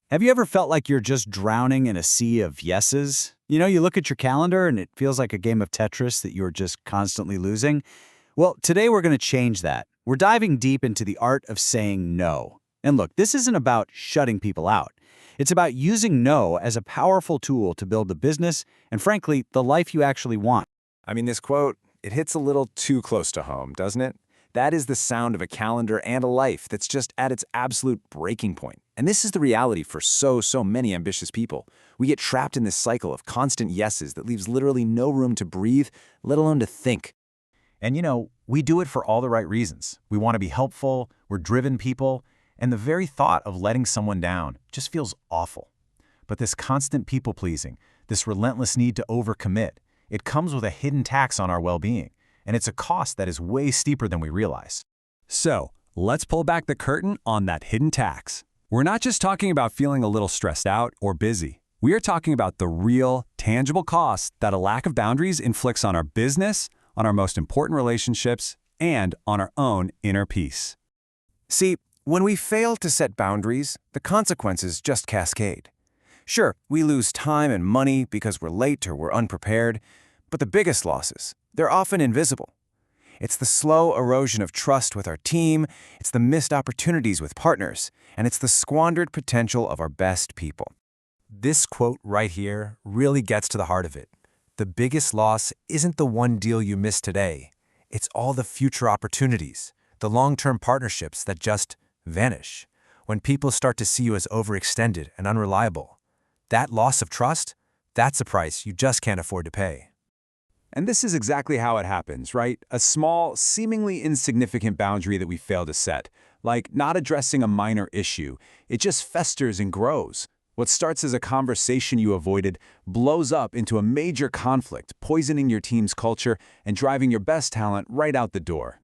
Have you ever felt like you're just drowning in a sea of yeses? You know, you look at your calendar and it feels like a game of Tetris that you're just constantly losing. Well, today we're going to change that. We're diving deep into the art of saying no. And look, this isn't about shutting people out. It's about using no as a powerful tool to build the business and, frankly, the life you actually want. I mean, this quote, it hits a little too close to home, doesn't it? That is the sound of a calendar and a life that's just at its absolute breaking point. And this is the reality for so many ambitious people. We get trapped in this cycle of constant yeses that leaves literally no room to breathe, let alone to think. And you know, we do it for all the right reasons. We want to be helpful, we're driven people, and the very thought of letting someone down just feels awful. But this constant people-pleasing, this relentless need to overcommit, it comes with a hidden tax on our well-being, and it's a cost that is way steeper than we realize. So, let's pull back the curtain on that hidden tax. We're not just talking about feeling a little stressed out or busy. We are talking about the real, tangible cost that a lack of boundaries inflicts on our business, on our most important relationships, and on our own inner peace. See, when we fail to set boundaries, the consequences just cascade. Sure, we lose time and money because we're late or we're unprepared, but the biggest losses, they're often invisible. It's the slow erosion of trust with our team, it's the missed opportunities with partners, and it's the squandered potential of our best people. This quote right here really gets to the heart of it. The biggest loss isn't the one deal you miss today. It's all the future opportunities, the long-term partnerships that just vanish. When people start to see you as overextended and unreliable, that loss of trust, that's a price you just can't afford to pay. And this is exactly how it happens, right? A small, seemingly insignificant boundary that we fail to set, like not addressing a minor issue. It just festers and grows. What starts as a conversation you avoided blows up into a major conflict, poisoning your team's culture and driving your best talent right out the door.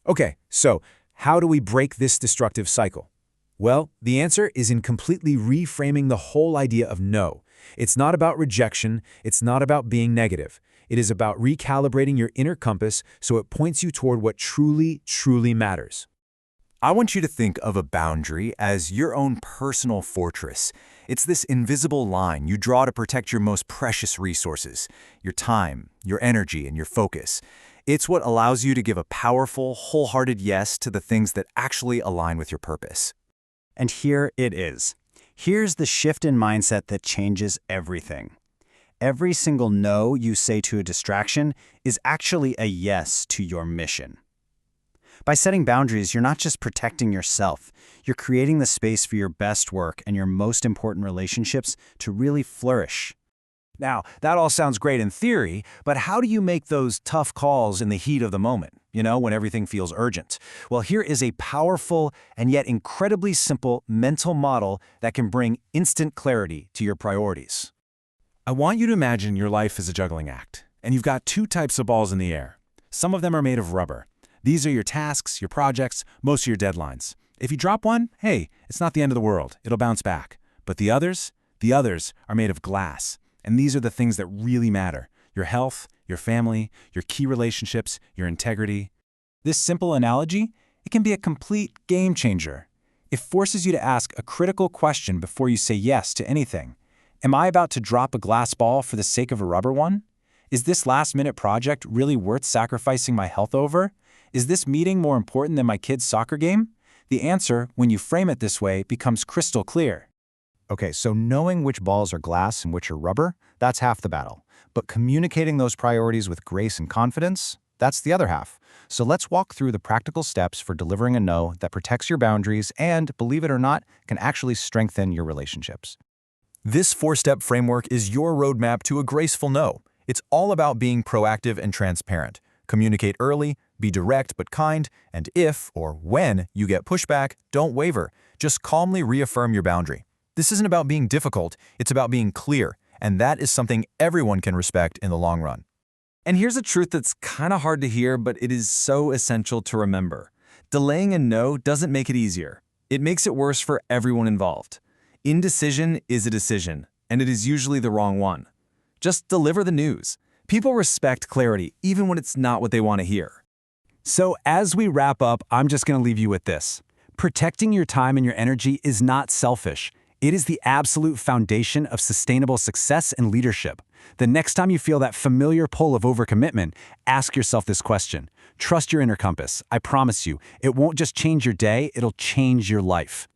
Okay, so how do we break this destructive cycle? Well, the answer is in completely reframing the whole idea of no. It's not about rejection, it's not about being negative. It is about recalibrating your inner compass so it points you toward what truly matters. I want you to think of a boundary as your own personal fortress. It's this invisible line you draw to protect your most precious resources, your time, your energy, and your focus. It's what allows you to give a powerful, wholehearted yes to the things that actually align with your purpose. And here it is. Here's the shift in mindset that changes everything. Every single no you say to a distraction is actually a yes to your mission. By setting boundaries, you're not just protecting yourself, you're creating the space for your best work and your most important relationships to really flourish. Now, that all sounds great in theory, but how do you make those tough calls in the heat of the moment, when everything feels urgent? Well, here is a powerful and yet incredibly simple mental model that can bring instant clarity to your priorities. I want you to imagine your life is a juggling act, and you've got two types of balls in the air. Some of them are made of rubber. These are your tasks, your projects, most of your deadlines. If you drop one, hey, it's not the end of the world. It'll bounce back. But the others are made of glass. And these are the things that really matter. Your health, your family, your key relationships, your integrity. This simple analogy, it can be a complete game changer. It forces you to ask a critical question before you say yes to anything. Am I about to drop a glass ball for the sake of a rubber one? Is this last-minute project really worth sacrificing my health over? Is this meeting more important than my kid's soccer game? The answer, when you frame it this way, becomes crystal clear. Okay, so knowing which balls are glass and which are rubber, that's half the battle. But communicating those priorities with grace and confidence, that's the other half. So let's walk through the practical steps for delivering a no that protects your boundaries and, believe it or not, can actually strengthen your relationships. This 4-step framework is your roadmap to a graceful no. It's all about being proactive and transparent. Communicate early, be direct but kind, and if or when you get pushback, don't waver. Just calmly reaffirm your boundary. This isn't about being difficult, it's about being clear, and that is something everyone can respect in the long run. And here's a truth that's kind of hard to hear, but it is so essential to remember. Delaying a no doesn't make it easier. It makes it worse for everyone involved. Indecision is a decision, and it is usually the wrong one. Just deliver the news. People respect clarity, even when it's not what they want to hear. So as we wrap up, I'm just going to leave you with this. Protecting your time and your energy is not selfish. It is the absolute foundation of sustainable success and leadership. The next time you feel that familiar pull of overcommitment, ask yourself this question. Trust your inner compass. I promise you, it won't just change your day, it'll change your life.